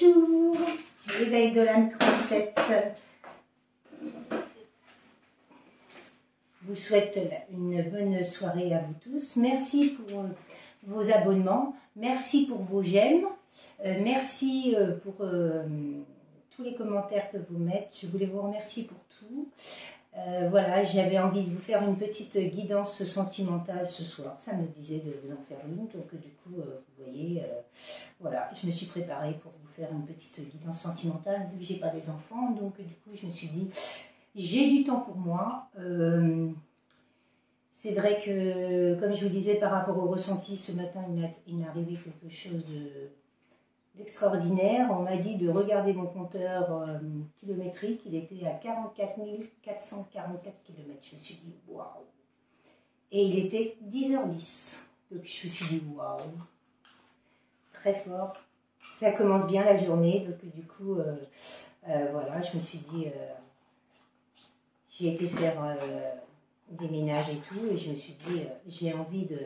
Bonjour, éveil de l'âme 37. Je vous souhaite une bonne soirée à vous tous. Merci pour vos abonnements, merci pour vos j'aime, merci pour tous les commentaires que vous mettez. Je voulais vous remercier pour tout. Voilà, j'avais envie de vous faire une petite guidance sentimentale ce soir. Ça me disait de vous en faire une, donc du coup, vous voyez, voilà, je me suis préparée pour vous faire une petite guidance sentimentale, vu que j'ai pas des enfants, donc du coup, je me suis dit, j'ai du temps pour moi. C'est vrai que, comme je vous disais, par rapport au ressenti, ce matin, il m'est arrivé quelque chose d'extraordinaire. On m'a dit de regarder mon compteur kilométrique, il était à 44 444 km. Je me suis dit waouh! Et il était 10h10. Donc je me suis dit waouh! Très fort. Ça commence bien la journée. Donc du coup, voilà, je me suis dit, j'ai été faire des ménages et tout, et je me suis dit, j'ai envie de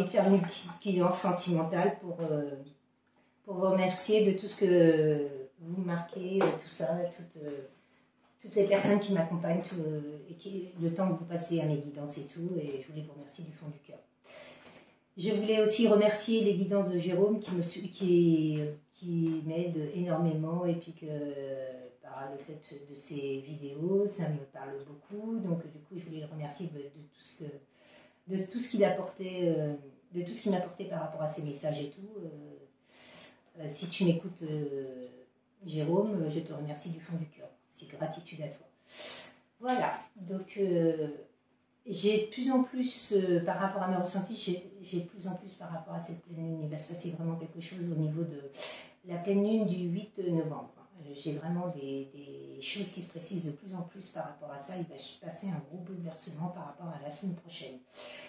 faire une petite guidance sentimentale pour vous remercier de tout ce que vous marquez, tout ça, toutes les personnes qui m'accompagnent, et le temps que vous passez à mes guidances et tout, et je voulais vous remercier du fond du cœur. Je voulais aussi remercier les guidances de Jérôme qui m'aident énormément, et puis que par le fait de ces vidéos, ça me parle beaucoup, donc du coup je voulais le remercier de tout ce qu'il apportait, de tout ce qu'il m'apportait par rapport à ses messages et tout. Si tu m'écoutes, Jérôme, je te remercie du fond du cœur. C'est gratitude à toi. Voilà, donc j'ai de plus en plus, par rapport à mes ressentis, j'ai de plus en plus par rapport à cette pleine lune. Il va se passer vraiment quelque chose au niveau de la pleine lune du 8 novembre. J'ai vraiment des choses qui se précisent de plus en plus par rapport à ça. Il va se passer un gros bouleversement par rapport à la semaine prochaine.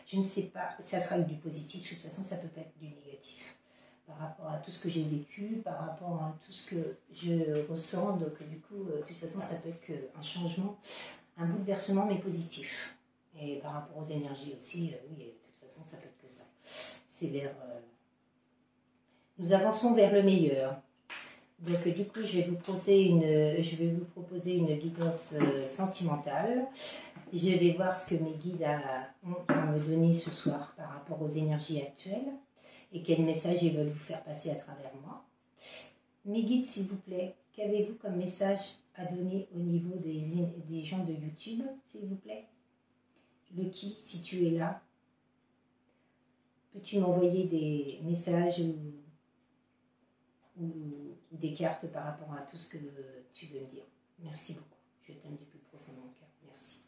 Je ne sais pas, ça sera du positif, de toute façon ça peut pas être du négatif. Par rapport à tout ce que j'ai vécu, par rapport à tout ce que je ressens, donc du coup, de toute façon ça peut être qu'un changement, un bouleversement mais positif. Et par rapport aux énergies aussi, oui, de toute façon ça peut être que ça. C'est vers... nous avançons vers le meilleur. Donc du coup, je vais vous proposer une guidance sentimentale. Je vais voir ce que mes guides ont à me donner ce soir par rapport aux énergies actuelles et quel message ils veulent vous faire passer à travers moi. Mes guides, s'il vous plaît, qu'avez-vous comme message à donner au niveau des gens de YouTube, s'il vous plaît? Le qui, si tu es là, peux-tu m'envoyer des messages ou des cartes par rapport à tout ce que tu veux me dire? Merci beaucoup. Je t'aime du plus profond de mon cœur. Merci.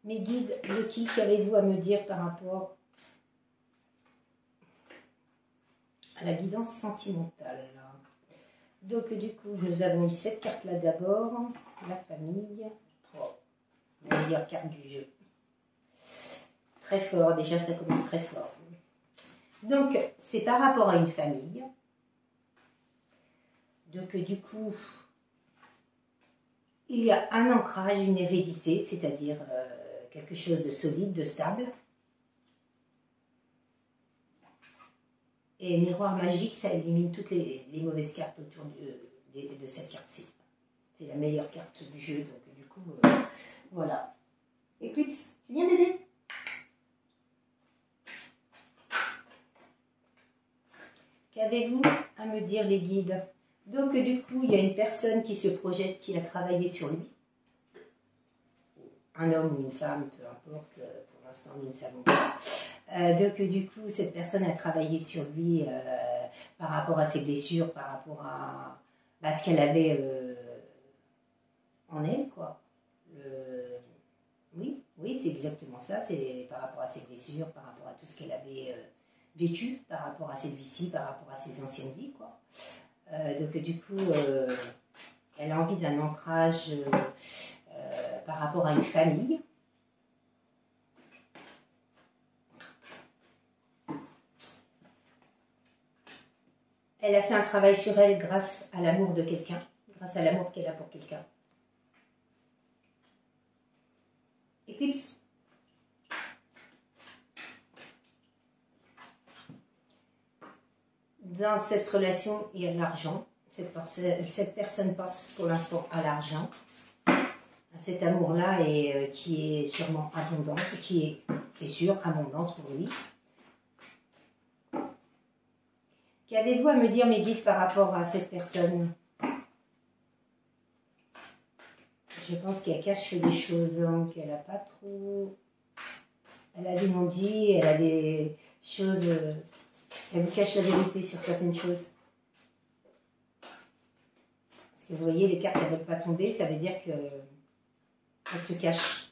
Mes guides, le qui, qu'avez-vous à me dire par rapport à la guidance sentimentale? Donc du coup, nous avons eu cette carte-là d'abord, la famille. Oh, la meilleure carte du jeu. Très fort, déjà ça commence très fort. Donc, c'est par rapport à une famille. Donc, du coup, il y a un ancrage, une hérédité, c'est-à-dire quelque chose de solide, de stable. Et miroir magique, ça élimine toutes les mauvaises cartes autour de cette carte-ci. C'est la meilleure carte du jeu, donc du coup, voilà. Eclipse, tu viens bébé? Qu'avez-vous à me dire les guides? Donc du coup, il y a une personne qui se projette, qui a travaillé sur lui. Un homme ou une femme, peu importe, pour l'instant nous ne savons pas. Donc du coup, cette personne a travaillé sur lui par rapport à ses blessures, par rapport à ce qu'elle avait en elle, quoi. Oui, c'est exactement ça, c'est par rapport à ses blessures, par rapport à tout ce qu'elle avait vécu, par rapport à cette vie-ci, par rapport à ses anciennes vies, quoi. Donc du coup, elle a envie d'un ancrage par rapport à une famille. Elle a fait un travail sur elle grâce à l'amour de quelqu'un, grâce à l'amour qu'elle a pour quelqu'un. Eclipse. dans cette relation, il y a de l'argent. Cette personne pense pour l'instant à l'argent, à cet amour-là, et qui est sûrement abondant, qui est, c'est sûr, abondance pour lui. Qu'avez-vous à me dire, mes guides, par rapport à cette personne? Je pense qu'elle cache des choses, hein, qu'elle n'a pas trop... Elle a des non-dits, elle a des choses... elle vous cache la vérité sur certaines choses. Parce que vous voyez, les cartes, elles ne veulent pas tomber, ça veut dire qu'elle se cache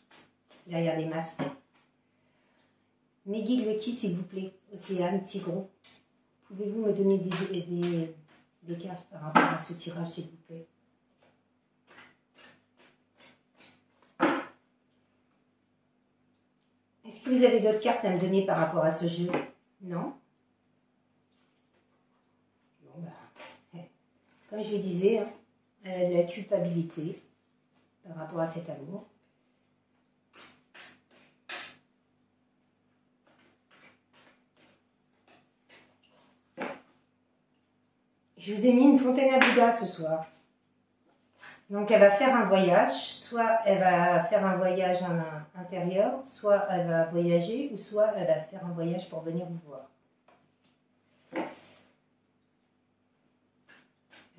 derrière les masques. Mes guides, le qui, s'il vous plaît? Océane, Tigre. Pouvez-vous me donner des cartes par rapport à ce tirage, s'il vous plaît? Est-ce que vous avez d'autres cartes à me donner par rapport à ce jeu? Non? Bon, bah, comme je le disais, hein, elle a de la culpabilité par rapport à cet amour. Je vous ai mis une fontaine à Bouddha ce soir. Donc elle va faire un voyage, soit elle va faire un voyage intérieur, soit elle va voyager, ou soit elle va faire un voyage pour venir vous voir.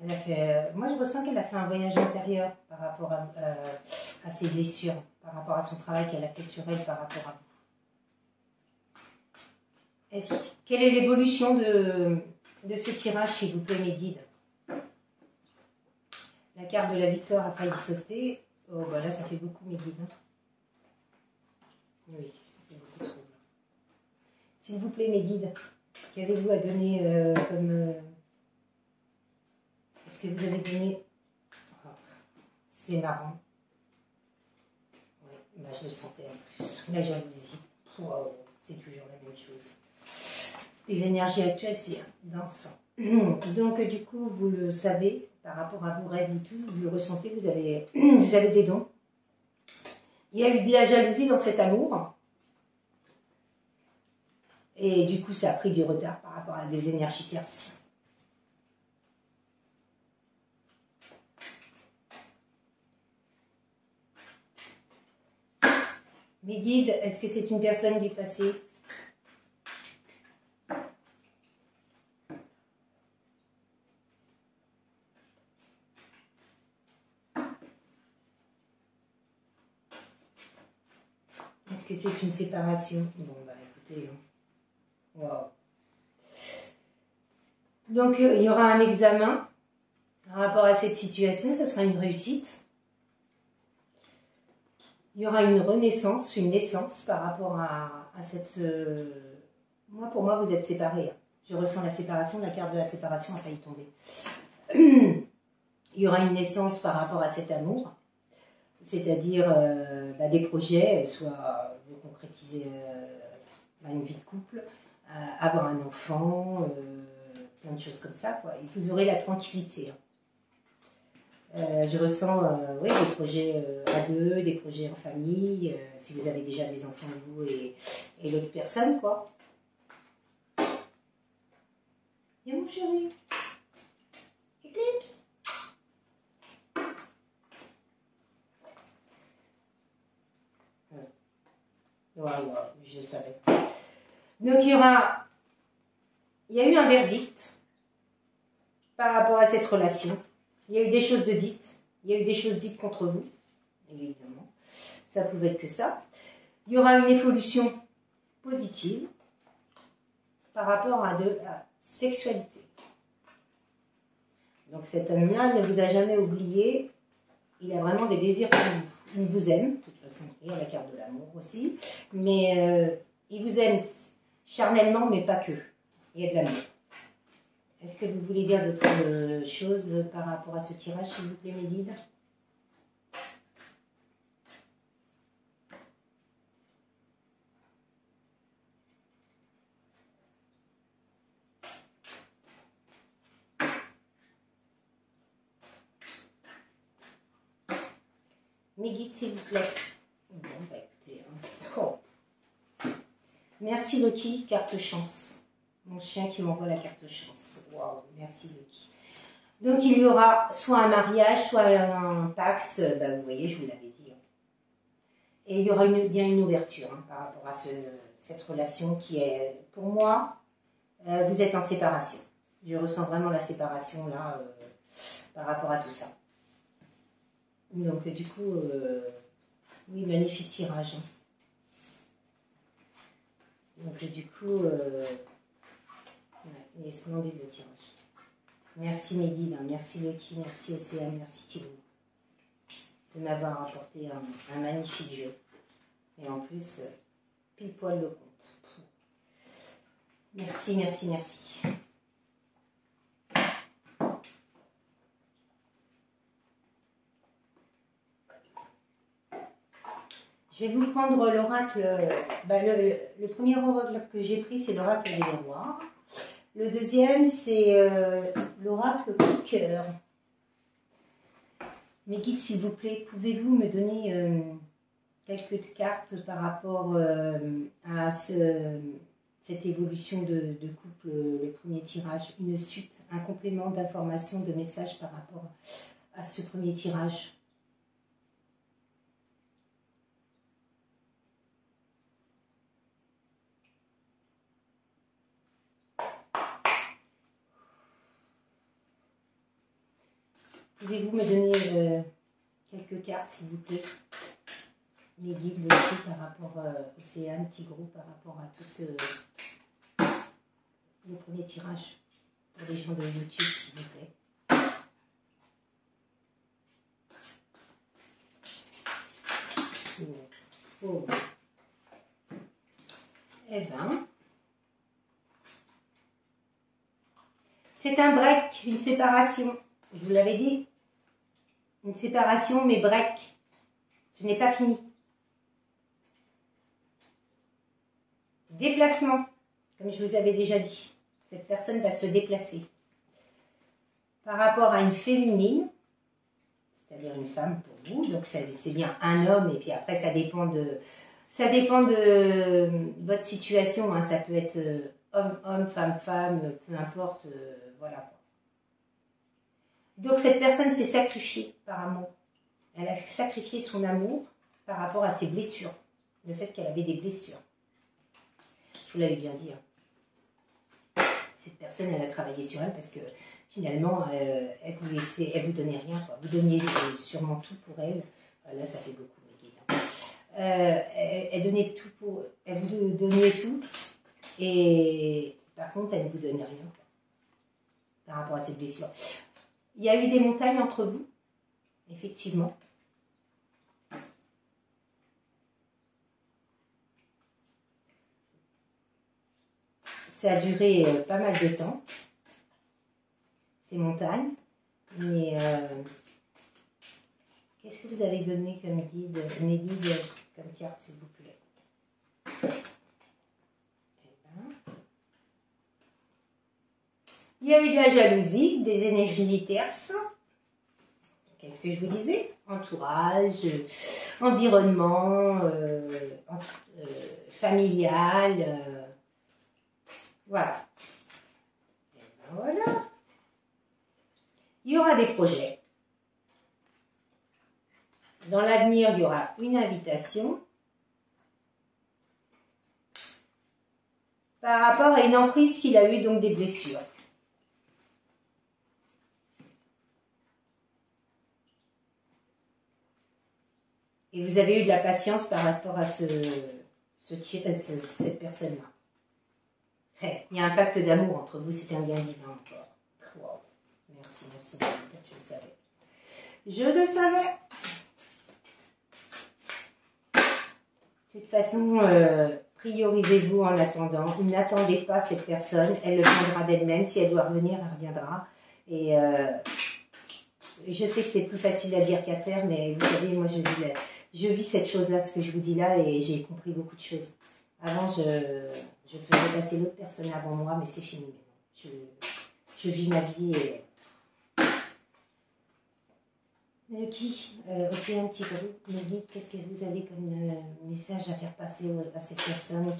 Elle a fait, moi je ressens qu'elle a fait un voyage intérieur par rapport à ses blessures, par rapport à son travail qu'elle a fait sur elle, par rapport à vous. Quelle est l'évolution de ce tirage, s'il vous plaît, mes guides? La carte de la victoire a failli sauter. Oh, bah là, ça fait beaucoup, mes guides. Hein. Oui, c'était beaucoup trop. S'il vous plaît, mes guides, qu'avez-vous à donner comme... Est-ce que vous avez donné... Oh, c'est marrant. Ouais, bah, je le sentais en plus. La jalousie. Wow, c'est toujours la même chose. Les énergies actuelles, c'est dansant. Donc, du coup, vous le savez, par rapport à vos rêves et tout, vous le ressentez, vous avez des dons. Il y a eu de la jalousie dans cet amour. Et du coup, ça a pris du retard par rapport à des énergies tierces. Mes guides, est-ce que c'est une personne du passé? Est-ce que c'est une séparation? Bon, bah écoutez, waouh. Donc, il y aura un examen par rapport à cette situation, ça sera une réussite. Il y aura une renaissance, une naissance par rapport à cette... Moi, pour moi, vous êtes séparés. Je ressens la séparation, la carte de la séparation a failli tomber. Il y aura une naissance par rapport à cet amour, c'est-à-dire des projets, soit de concrétiser une vie de couple, avoir un enfant, plein de choses comme ça, quoi. Et vous aurez la tranquillité. Je ressens oui, des projets à deux, des projets en famille, si vous avez déjà des enfants, vous et l'autre personne, quoi. Et mon chéri, Eclipse. Ouais, je savais. Donc il y a eu un verdict par rapport à cette relation. Il y a eu des choses dites. Il y a eu des choses dites contre vous, évidemment. Ça pouvait être que ça. Il y aura une évolution positive par rapport à de la sexualité. Donc cet homme-là ne vous a jamais oublié. Il a vraiment des désirs pour vous. Il vous aime, de toute façon, il y a la carte de l'amour aussi. Mais il vous aime charnellement, mais pas que. Il y a de l'amour. Est-ce que vous voulez dire d'autres choses par rapport à ce tirage, s'il vous plaît, mes guides? Mes guides, s'il vous plaît. Bon, bah écoutez. Oh. Merci, Loki, carte chance. Mon chien qui m'envoie la carte chance. Waouh, merci Lucky. Donc il y aura soit un mariage, soit un Pax. Bah, vous voyez, je vous l'avais dit. Et il y aura bien une ouverture par rapport à cette relation qui est, pour moi, vous êtes en séparation. Je ressens vraiment la séparation là par rapport à tout ça. Donc du coup, oui, magnifique tirage. Donc du coup, il est splendide le tirage. Merci Mehdi, merci Lucky, merci Océane, merci Thibaut de m'avoir apporté un magnifique jeu. Et en plus, pile poil le compte. Merci, merci, merci. Je vais vous prendre l'oracle. Le premier oracle que j'ai pris, c'est l'oracle des miroirs. Le deuxième, c'est l'oracle coup de cœur. Mes guides, s'il vous plaît, pouvez-vous me donner quelques cartes par rapport à cette évolution de couple, le premier tirage, une suite, un complément d'informations, de messages par rapport à ce premier tirage? Pouvez-vous me donner quelques cartes, s'il vous plaît? Mes guides, le par rapport à Océane, Tigro, par rapport à tout ce que... Le premier tirage pour les gens de YouTube, s'il vous plaît. Oh. Eh ben... C'est un break, une séparation. Je vous l'avais dit. Une séparation, mais break. Ce n'est pas fini. Déplacement, comme je vous avais déjà dit. Cette personne va se déplacer. Par rapport à une féminine, c'est-à-dire une femme pour vous, donc c'est bien un homme, et puis après ça dépend de votre situation, hein. Ça peut être homme, femme, peu importe, voilà. Donc cette personne s'est sacrifiée par amour. Elle a sacrifié son amour par rapport à ses blessures, le fait qu'elle avait des blessures. Je vous l'avais bien dit. Cette personne, elle a travaillé sur elle parce que finalement, elle vous donnait rien, quoi. Vous donniez sûrement tout pour elle. Là, ça fait beaucoup, mes guides. Elle donnait tout pour, elle vous donnait tout, et par contre, elle ne vous donnait rien, quoi, par rapport à ses blessures. Il y a eu des montagnes entre vous, effectivement. Ça a duré pas mal de temps, ces montagnes. Mais qu'est-ce que vous avez donné comme guide, mes guides, comme carte, s'il vous plaît? Il y a eu de la jalousie, des énergies tierces. Qu'est-ce que je vous disais? Entourage, environnement, familial. Voilà. Et ben voilà. Il y aura des projets. Dans l'avenir, il y aura une invitation par rapport à une emprise qu'il a eue, donc des blessures. Et vous avez eu de la patience par rapport à cette personne-là. Il y a un pacte d'amour entre vous, c'est un lien divin encore. Wow. Merci, merci, je le savais. Je le savais. De toute façon, priorisez-vous en attendant. N'attendez pas cette personne, elle le viendra d'elle-même. Si elle doit revenir, elle reviendra. Et je sais que c'est plus facile à dire qu'à faire, mais vous savez, moi je vis cette chose-là, ce que je vous dis là, et j'ai compris beaucoup de choses. Avant, je faisais passer l'autre personne avant moi, mais c'est fini maintenant. Je vis ma vie et... Océane Tigrou, mes guides, qu'est-ce que vous avez comme message à faire passer à cette personne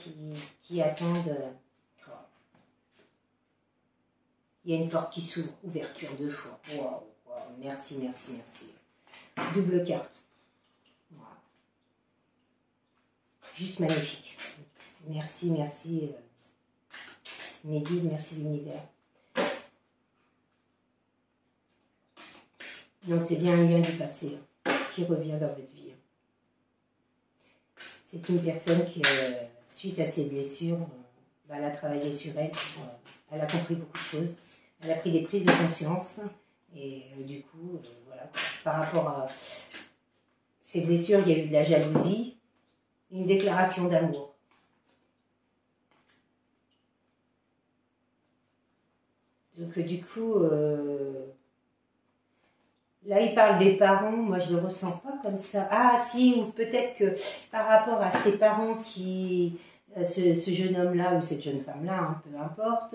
qui attendent Il y a une porte qui s'ouvre, ouverture 2 fois. Waouh, waouh, merci, merci, merci. Double carte. Voilà. Juste magnifique. Merci, merci mes guides, merci l'univers. Donc c'est bien un lien du passé qui revient dans votre vie. C'est une personne qui, suite à ses blessures, elle a travaillé sur elle. Elle a compris beaucoup de choses. Elle a pris des prises de conscience. Et du coup, voilà. Par rapport à ces blessures, il y a eu de la jalousie, une déclaration d'amour. Donc du coup, là il parle des parents, moi je ne le ressens pas comme ça. Ah si, ou peut-être que par rapport à ses parents qui, ce jeune homme-là ou cette jeune femme-là, hein, peu importe,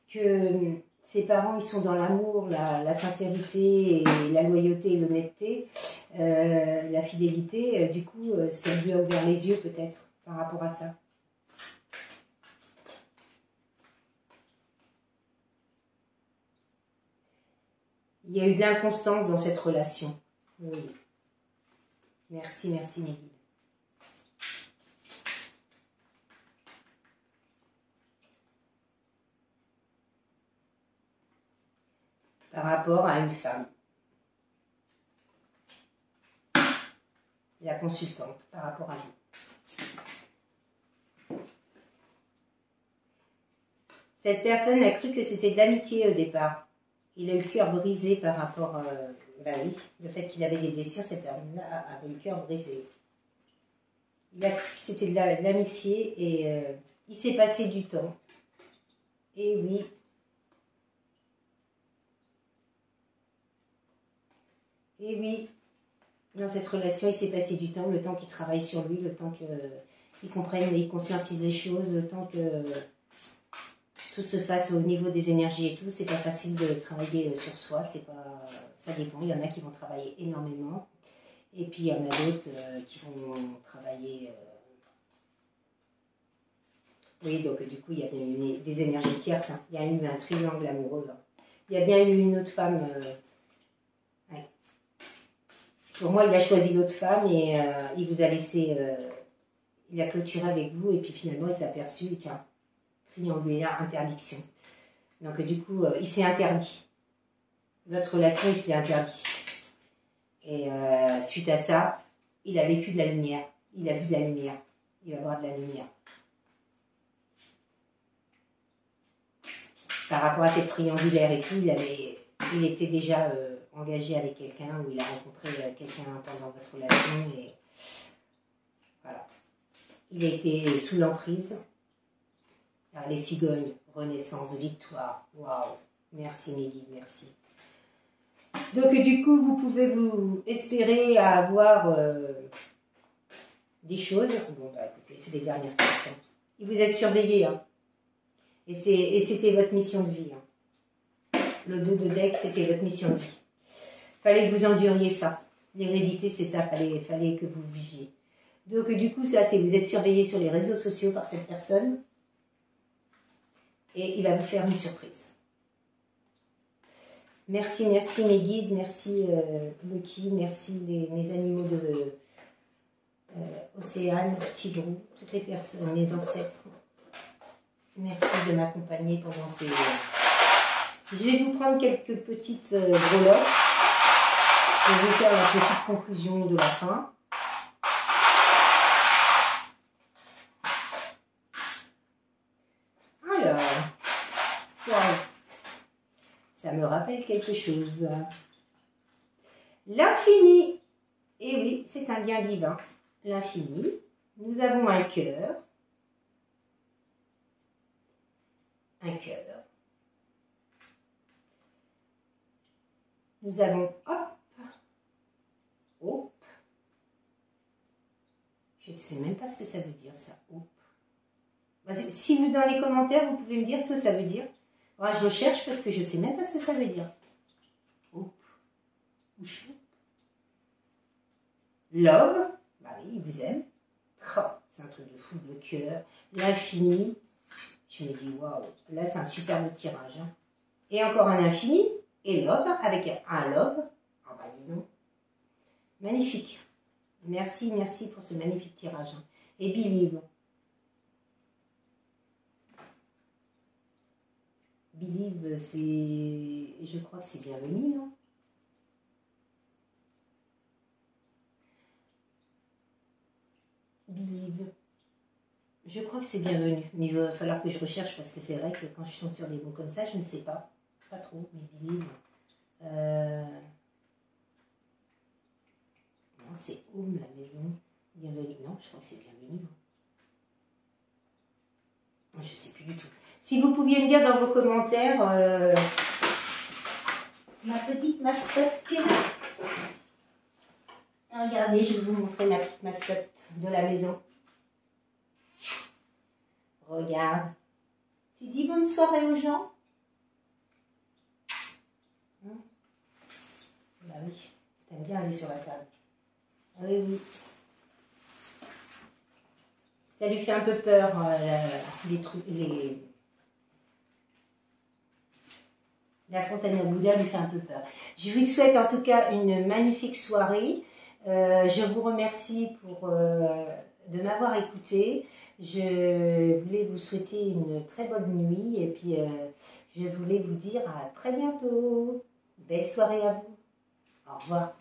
que ses parents ils sont dans l'amour, la sincérité, et la loyauté et l'honnêteté, la fidélité, du coup ça lui a ouvert les yeux peut-être par rapport à ça. Il y a eu de l'inconstance dans cette relation. Oui. Merci, merci mes guides. Par rapport à une femme. La consultante, par rapport à vous. Cette personne a cru que c'était de l'amitié au départ. Il a eu le cœur brisé par rapport, bah oui, le fait qu'il avait des blessures, cet homme-là avait le cœur brisé. Il a cru que c'était de l'amitié et il s'est passé du temps. Et oui. Et oui, dans cette relation, il s'est passé du temps, le temps qu'il travaille sur lui, le temps qu'il comprenne et il conscientise les choses, le temps que tout se fasse au niveau des énergies et tout. C'est pas facile de travailler sur soi, c'est pas, ça dépend. Il y en a qui vont travailler énormément et puis il y en a d'autres qui vont travailler. Oui, donc du coup il y a bien eu des énergies tierces. Hein. Il y a eu un triangle amoureux. Hein. Il y a bien eu une autre femme. Ouais. Pour moi, il a choisi l'autre femme et il vous a laissé. Il a clôturé avec vous et puis finalement il s'est aperçu, tiens. Triangulaire, interdiction. Donc du coup, il s'est interdit. Votre relation, il s'est interdit. Et suite à ça, il a vécu de la lumière. Il a vu de la lumière. Il va voir de la lumière. Par rapport à cette triangulaire et tout, il était déjà engagé avec quelqu'un ou il a rencontré quelqu'un pendant votre relation. Et voilà. Il a été sous l'emprise. Les cigognes, renaissance, victoire, waouh, merci mes guides, merci. Donc du coup, vous pouvez vous espérer avoir des choses. Bon, bah écoutez, c'est les dernières questions. Et vous êtes surveillés, hein. Et c'était votre mission de vie. Hein. Le 2 de deck, c'était votre mission de vie. Fallait que vous enduriez ça. L'hérédité, c'est ça, fallait que vous viviez. Donc du coup, ça, c'est vous êtes surveillés sur les réseaux sociaux par cette personne. Et il va vous faire une surprise. Merci, merci mes guides, merci Lucky, merci mes animaux de Océane, Tigrou, toutes les personnes, mes ancêtres. Merci de m'accompagner pendant ces... Je vais vous prendre quelques petites breloques. Je vais vous faire la petite conclusion de la fin. Alors... Wow. Ça me rappelle quelque chose. L'infini. Et oui, c'est un lien divin. L'infini. Nous avons un cœur. Un cœur. Nous avons hop. Hop. Je ne sais même pas ce que ça veut dire ça. Hop. Si vous dans les commentaires, vous pouvez me dire ce que ça veut dire. Alors, je cherche parce que je ne sais même pas ce que ça veut dire. Hop. Ou chou. Love. Bah oui, il vous aime. Oh, c'est un truc de fou, le cœur. L'infini. Je me dis, waouh. Là, c'est un superbe tirage. Hein. Et encore un infini. Et l'aube, avec un lobe. Ah bah dis donc. Magnifique. Merci, merci pour ce magnifique tirage. Et Believe. Believe, c'est... Je crois que c'est bienvenu, non? Believe. Je crois que c'est bienvenu. Mais il va falloir que je recherche parce que c'est vrai que quand je tombe sur des mots comme ça, je ne sais pas. Pas trop, mais Believe. Non, c'est home, la maison. Bienvenue. Non, je crois que c'est bienvenu. Je ne sais plus du tout. Si vous pouviez me dire dans vos commentaires, ma petite mascotte. Regardez, je vais vous montrer ma petite mascotte de la maison. Regarde. Tu dis bonne soirée aux gens? Bah oui, t'aimes bien aller sur la table. Oui, oui. Ça lui fait un peu peur, les trucs, la fontaine à Bouddha lui fait un peu peur. Je vous souhaite en tout cas une magnifique soirée. Je vous remercie de m'avoir écouté. Je voulais vous souhaiter une très bonne nuit et puis je voulais vous dire à très bientôt. Belle soirée à vous. Au revoir.